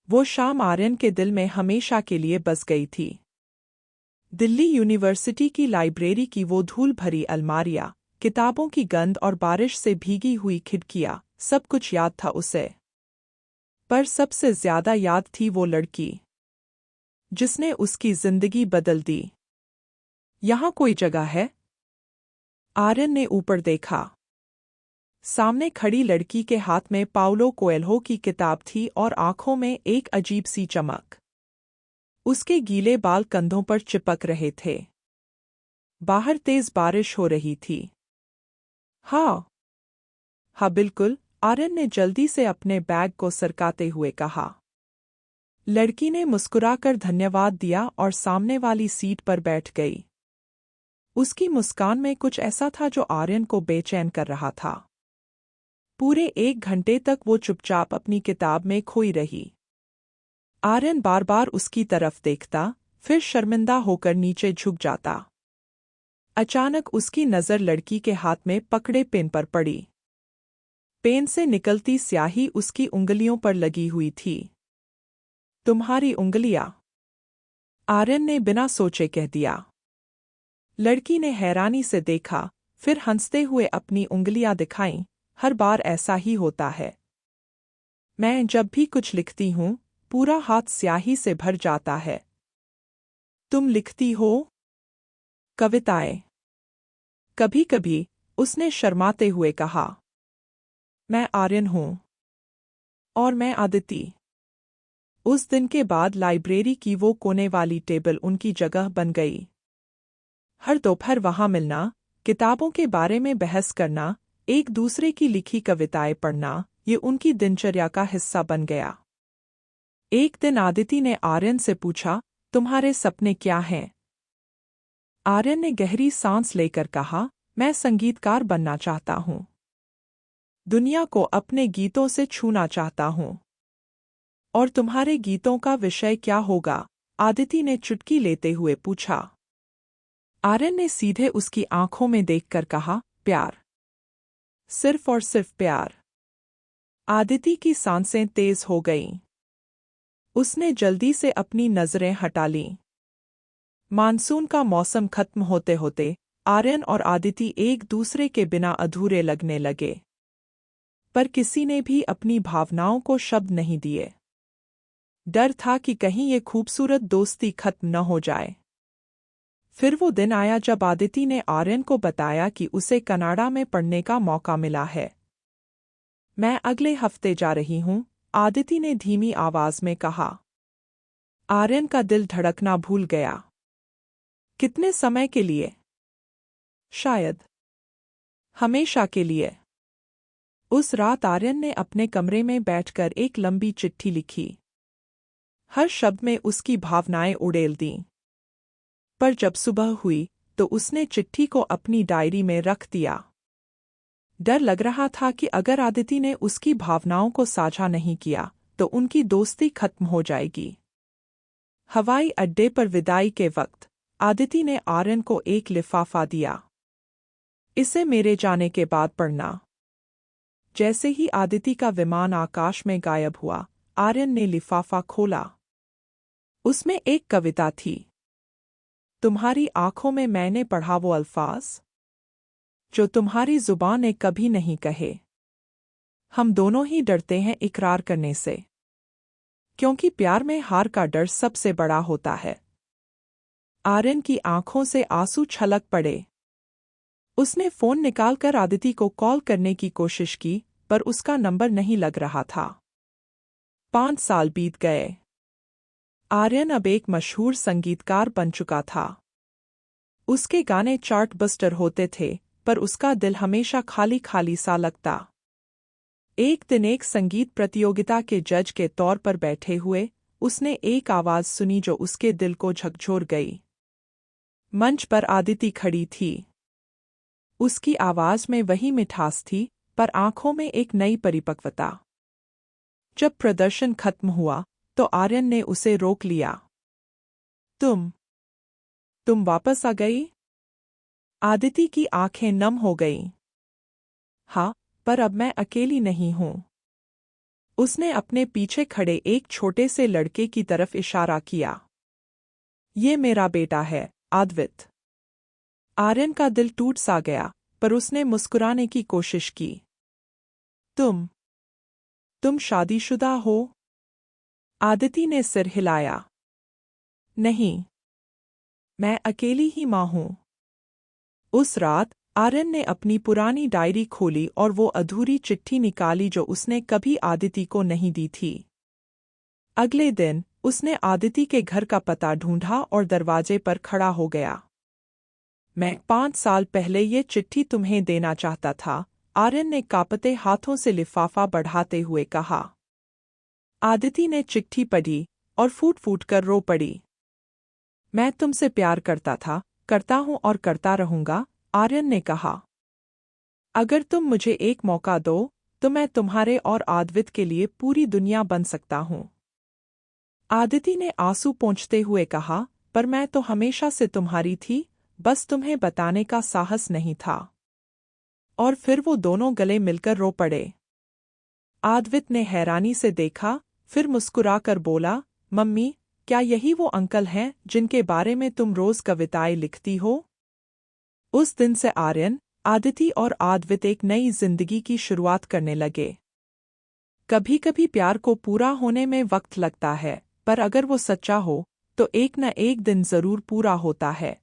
वो शाम आर्यन के दिल में हमेशा के लिए बस गई थी। दिल्ली यूनिवर्सिटी की लाइब्रेरी की वो धूल भरी अलमारियां, किताबों की गंध और बारिश से भीगी हुई खिड़कियां, सब कुछ याद था उसे। पर सबसे ज्यादा याद थी वो लड़की जिसने उसकी जिंदगी बदल दी। यहाँ कोई जगह है? आर्यन ने ऊपर देखा। सामने खड़ी लड़की के हाथ में पाउलो कोएल्हो की किताब थी और आंखों में एक अजीब सी चमक। उसके गीले बाल कंधों पर चिपक रहे थे। बाहर तेज बारिश हो रही थी। हाँ बिल्कुल, आर्यन ने जल्दी से अपने बैग को सरकाते हुए कहा। लड़की ने मुस्कुराकर धन्यवाद दिया और सामने वाली सीट पर बैठ गई। उसकी मुस्कान में कुछ ऐसा था जो आर्यन को बेचैन कर रहा था। पूरे 1 घंटे तक वो चुपचाप अपनी किताब में खोई रही। आर्यन बार बार उसकी तरफ देखता, फिर शर्मिंदा होकर नीचे झुक जाता। अचानक उसकी नज़र लड़की के हाथ में पकड़े पेन पर पड़ी। पेन से निकलती स्याही उसकी उंगलियों पर लगी हुई थी। तुम्हारी उंगलियां? आर्यन ने बिना सोचे कह दिया। लड़की ने हैरानी से देखा, फिर हंसते हुए अपनी उंगलियां दिखाईं। हर बार ऐसा ही होता है। मैं जब भी कुछ लिखती हूँ, पूरा हाथ स्याही से भर जाता है। तुम लिखती हो? कविताएं? कभी-कभी, उसने शर्माते हुए कहा। मैं आर्यन हूँ। और मैं आदिति। उस दिन के बाद लाइब्रेरी की वो कोने वाली टेबल उनकी जगह बन गई। हर दोपहर वहाँ मिलना, किताबों के बारे में बहस करना, एक दूसरे की लिखी कविताएं पढ़ना, ये उनकी दिनचर्या का हिस्सा बन गया। एक दिन आदिति ने आर्यन से पूछा, तुम्हारे सपने क्या हैं? आर्यन ने गहरी सांस लेकर कहा, मैं संगीतकार बनना चाहता हूँ। दुनिया को अपने गीतों से छूना चाहता हूँ। और तुम्हारे गीतों का विषय क्या होगा? आदिति ने चुटकी लेते हुए पूछा। आर्यन ने सीधे उसकी आंखों में देखकर कहा, प्यार। सिर्फ और सिर्फ प्यार। आदिति की सांसें तेज हो गईं। उसने जल्दी से अपनी नजरें हटा लीं। मानसून का मौसम खत्म होते होते आर्यन और आदिति एक दूसरे के बिना अधूरे लगने लगे। पर किसी ने भी अपनी भावनाओं को शब्द नहीं दिए। डर था कि कहीं ये खूबसूरत दोस्ती खत्म न हो जाए। फिर वो दिन आया जब आदिति ने आर्यन को बताया कि उसे कनाडा में पढ़ने का मौका मिला है। मैं अगले हफ्ते जा रही हूँ, आदिति ने धीमी आवाज में कहा। आर्यन का दिल धड़कना भूल गया। कितने समय के लिए? शायद हमेशा के लिए। उस रात आर्यन ने अपने कमरे में बैठकर एक लंबी चिट्ठी लिखी। हर शब्द में उसकी भावनाएं उड़ेल दीं। पर जब सुबह हुई तो उसने चिट्ठी को अपनी डायरी में रख दिया। डर लग रहा था कि अगर आदिति ने उसकी भावनाओं को साझा नहीं किया तो उनकी दोस्ती खत्म हो जाएगी। हवाई अड्डे पर विदाई के वक्त आदिति ने आर्यन को एक लिफाफा दिया। इसे मेरे जाने के बाद पढ़ना। जैसे ही आदिति का विमान आकाश में गायब हुआ, आर्यन ने लिफाफा खोला। उसमें एक कविता थी। तुम्हारी आंखों में मैंने पढ़ा वो अल्फाज जो तुम्हारी जुबान ने कभी नहीं कहे। हम दोनों ही डरते हैं इकरार करने से, क्योंकि प्यार में हार का डर सबसे बड़ा होता है। आर्यन की आंखों से आंसू छलक पड़े। उसने फोन निकालकर आदिति को कॉल करने की कोशिश की, पर उसका नंबर नहीं लग रहा था। 5 साल बीत गए। आर्यन अब एक मशहूर संगीतकार बन चुका था। उसके गाने चार्ट बस्टर होते थे, पर उसका दिल हमेशा खाली खाली सा लगता। एक दिन एक संगीत प्रतियोगिता के जज के तौर पर बैठे हुए उसने एक आवाज सुनी जो उसके दिल को झकझोर गई। मंच पर आदिति खड़ी थी। उसकी आवाज में वही मिठास थी, पर आंखों में एक नई परिपक्वता। जब प्रदर्शन खत्म हुआ तो आर्यन ने उसे रोक लिया। तुम वापस आ गई? आदिति की आंखें नम हो गईं। हाँ, पर अब मैं अकेली नहीं हूँ। उसने अपने पीछे खड़े एक छोटे से लड़के की तरफ इशारा किया। ये मेरा बेटा है, अद्वित। आर्यन का दिल टूट सा गया, पर उसने मुस्कुराने की कोशिश की। तुम शादीशुदा हो? आदिति ने सिर हिलाया। नहीं, मैं अकेली ही माँ हूँ। उस रात आर्यन ने अपनी पुरानी डायरी खोली और वो अधूरी चिट्ठी निकाली जो उसने कभी आदिति को नहीं दी थी। अगले दिन उसने आदिति के घर का पता ढूंढा और दरवाजे पर खड़ा हो गया। मैं 5 साल पहले ये चिट्ठी तुम्हें देना चाहता था, आर्यन ने कांपते हाथों से लिफाफा बढ़ाते हुए कहा। आदिति ने चिट्ठी पढ़ी और फूट फूट कर रो पड़ी। मैं तुमसे प्यार करता था, करता हूँ और करता रहूंगा, आर्यन ने कहा। अगर तुम मुझे एक मौका दो तो मैं तुम्हारे और आद्वित के लिए पूरी दुनिया बन सकता हूँ। आदिति ने आंसू पोंछते हुए कहा, पर मैं तो हमेशा से तुम्हारी थी, बस तुम्हें बताने का साहस नहीं था। और फिर वो दोनों गले मिलकर रो पड़े। आद्वित ने हैरानी से देखा, फिर मुस्कुराकर बोला, मम्मी, क्या यही वो अंकल हैं जिनके बारे में तुम रोज कविताएं लिखती हो? उस दिन से आर्यन, आदिति और आद्वित एक नई जिंदगी की शुरुआत करने लगे। कभी कभी प्यार को पूरा होने में वक्त लगता है, पर अगर वो सच्चा हो तो एक न एक दिन जरूर पूरा होता है।